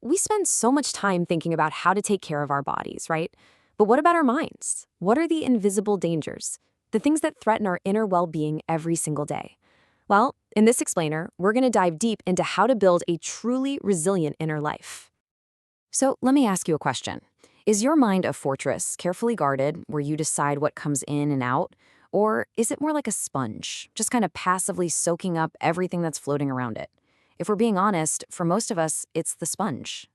We spend so much time thinking about how to take care of our bodies, right? But what about our minds? What are the invisible dangers? The things that threaten our inner well-being every single day? Well, in this explainer, we're going to dive deep into how to build a truly resilient inner life. So let me ask you a question. Is your mind a fortress, carefully guarded, where you decide what comes in and out? Or is it more like a sponge, just kind of passively soaking up everything that's floating around it? If we're being honest, for most of us, it's the sponge.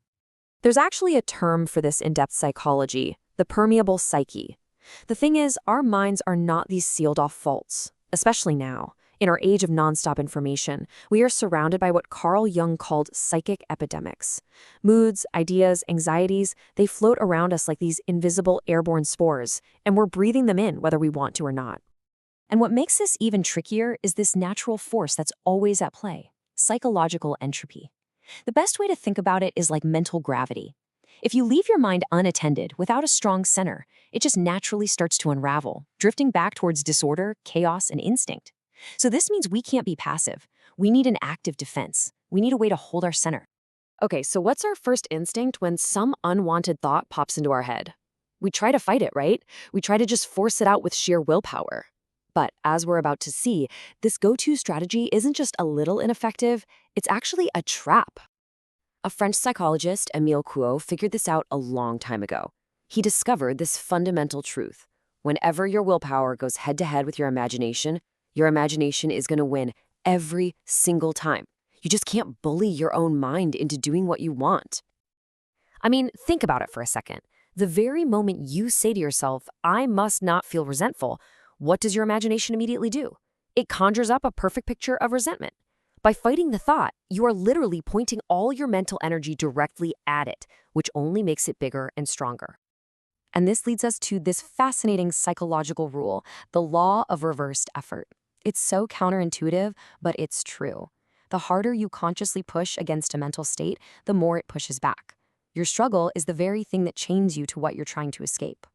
There's actually a term for this in-depth psychology, the permeable psyche. The thing is, our minds are not these sealed-off vaults, especially now. In our age of nonstop information, we are surrounded by what Carl Jung called psychic epidemics. Moods, ideas, anxieties, they float around us like these invisible airborne spores, and we're breathing them in whether we want to or not. And what makes this even trickier is this natural force that's always at play, psychological entropy. The best way to think about it is like mental gravity. If you leave your mind unattended, without a strong center, it just naturally starts to unravel, drifting back towards disorder, chaos, and instinct. So this means we can't be passive. We need an active defense. We need a way to hold our center. Okay, so what's our first instinct when some unwanted thought pops into our head? We try to fight it, right? We try to just force it out with sheer willpower. But as we're about to see, this go-to strategy isn't just a little ineffective, it's actually a trap. A French psychologist, Émile Coué, figured this out a long time ago. He discovered this fundamental truth. Whenever your willpower goes head-to-head with your imagination is going to win every single time. You just can't bully your own mind into doing what you want. I mean, think about it for a second. The very moment you say to yourself, I must not feel resentful, what does your imagination immediately do? It conjures up a perfect picture of resentment. By fighting the thought, you are literally pointing all your mental energy directly at it, which only makes it bigger and stronger. And this leads us to this fascinating psychological rule, the law of reversed effort. It's so counterintuitive, but it's true. The harder you consciously push against a mental state, the more it pushes back. Your struggle is the very thing that chains you to what you're trying to escape.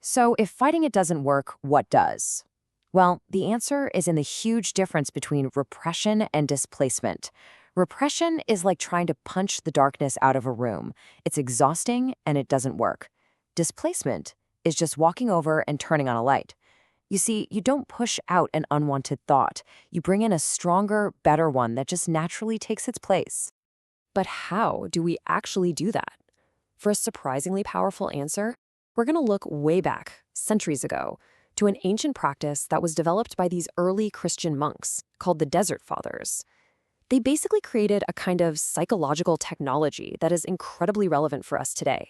So if fighting it doesn't work, what does? Well, the answer is in the huge difference between repression and displacement. Repression is like trying to punch the darkness out of a room. It's exhausting and it doesn't work. Displacement is just walking over and turning on a light. You see, you don't push out an unwanted thought. You bring in a stronger, better one that just naturally takes its place. But how do we actually do that? For a surprisingly powerful answer, we're going to look way back, centuries ago, to an ancient practice that was developed by these early Christian monks called the Desert Fathers. They basically created a kind of psychological technology that is incredibly relevant for us today.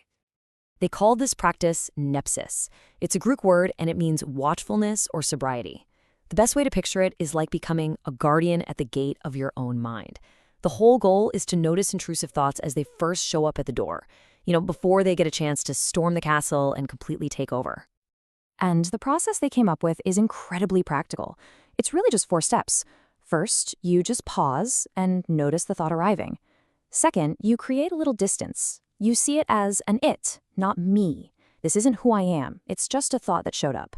They call this practice nepsis. It's a Greek word and it means watchfulness or sobriety. The best way to picture it is like becoming a guardian at the gate of your own mind. The whole goal is to notice intrusive thoughts as they first show up at the door, before they get a chance to storm the castle and completely take over. And the process they came up with is incredibly practical. It's really just 4 steps. First, you just pause and notice the thought arriving. Second, you create a little distance. You see it as an it, not me. This isn't who I am. It's just a thought that showed up.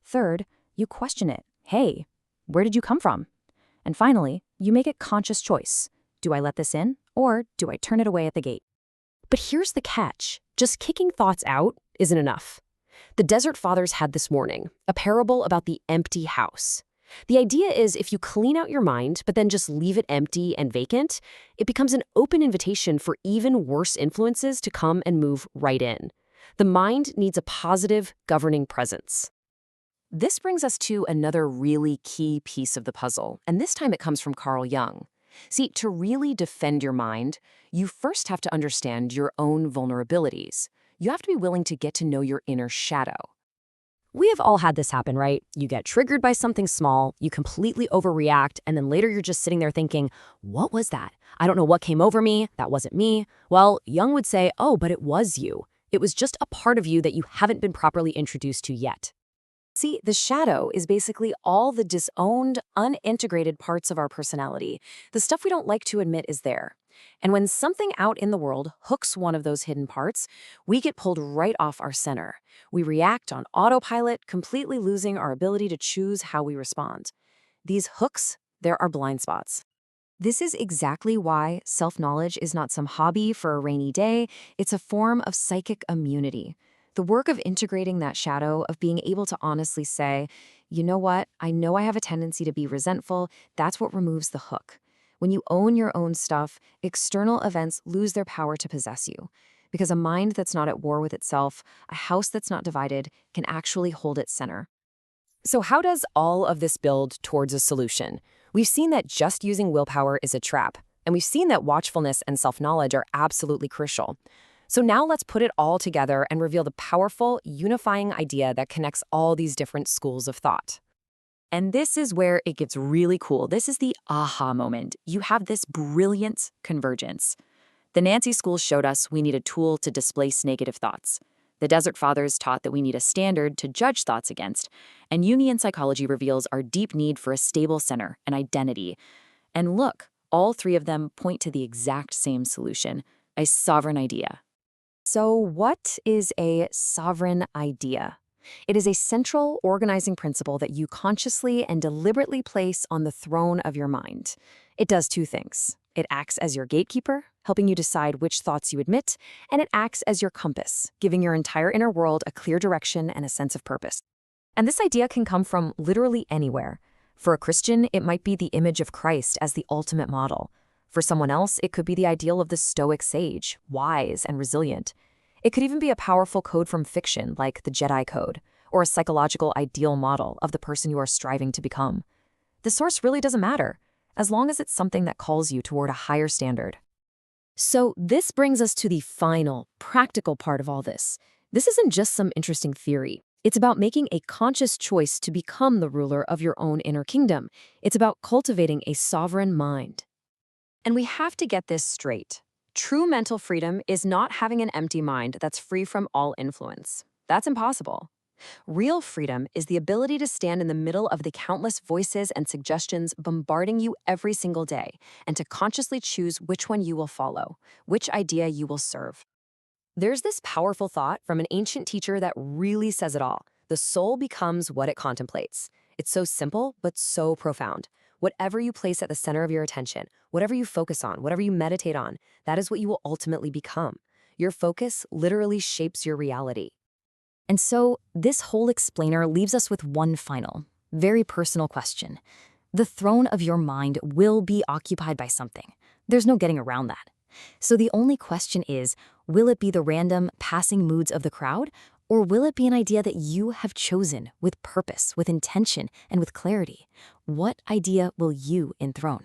Third, you question it. Hey, where did you come from? And finally, you make a conscious choice. Do I let this in, or do I turn it away at the gate? But here's the catch. Just kicking thoughts out isn't enough. The Desert Fathers had this warning, a parable about the empty house. The idea is if you clean out your mind, but then just leave it empty and vacant, it becomes an open invitation for even worse influences to come and move right in. The mind needs a positive, governing presence. This brings us to another really key piece of the puzzle, and this time it comes from Carl Jung. See, to really defend your mind, you first have to understand your own vulnerabilities. You have to be willing to get to know your inner shadow. We have all had this happen, right? You get triggered by something small, you completely overreact, and then later you're just sitting there thinking, what was that? I don't know what came over me. That wasn't me. Well, Jung would say, oh, but it was you. It was just a part of you that you haven't been properly introduced to yet. See, the shadow is basically all the disowned, unintegrated parts of our personality, the stuff we don't like to admit is there. And when something out in the world hooks one of those hidden parts, we get pulled right off our center. We react on autopilot, completely losing our ability to choose how we respond. These hooks, they're our blind spots. This is exactly why self-knowledge is not some hobby for a rainy day. It's a form of psychic immunity. The work of integrating that shadow, of being able to honestly say, you know what, I know I have a tendency to be resentful, that's what removes the hook. When you own your own stuff, external events lose their power to possess you. Because a mind that's not at war with itself, a house that's not divided, can actually hold its center. So how does all of this build towards a solution? We've seen that just using willpower is a trap, and we've seen that watchfulness and self-knowledge are absolutely crucial. So now let's put it all together and reveal the powerful, unifying idea that connects all these different schools of thought. And this is where it gets really cool. This is the aha moment. You have this brilliant convergence. The Nancy schools showed us we need a tool to displace negative thoughts. The Desert Fathers taught that we need a standard to judge thoughts against, and Jungian psychology reveals our deep need for a stable center, an identity. And look, all three of them point to the exact same solution, a sovereign idea. So what is a sovereign idea? It is a central organizing principle that you consciously and deliberately place on the throne of your mind. It does two things. It acts as your gatekeeper, helping you decide which thoughts you admit, and it acts as your compass, giving your entire inner world a clear direction and a sense of purpose. And this idea can come from literally anywhere. For a Christian, it might be the image of Christ as the ultimate model. For someone else, it could be the ideal of the Stoic sage, wise and resilient. It could even be a powerful code from fiction, like the Jedi Code, or a psychological ideal model of the person you are striving to become. The source really doesn't matter, as long as it's something that calls you toward a higher standard. So this brings us to the final, practical part of all this. This isn't just some interesting theory. It's about making a conscious choice to become the ruler of your own inner kingdom. It's about cultivating a sovereign mind. And we have to get this straight. True mental freedom is not having an empty mind that's free from all influence. That's impossible. Real freedom is the ability to stand in the middle of the countless voices and suggestions bombarding you every single day, and to consciously choose which one you will follow, which idea you will serve. There's this powerful thought from an ancient teacher that really says it all. The soul becomes what it contemplates. It's so simple, but so profound. Whatever you place at the center of your attention, whatever you focus on, whatever you meditate on, that is what you will ultimately become. Your focus literally shapes your reality. And so, this whole explainer leaves us with one final, very personal question. The throne of your mind will be occupied by something. There's no getting around that. So the only question is, will it be the random, passing moods of the crowd, or will it be an idea that you have chosen with purpose, with intention, and with clarity? What idea will you enthrone?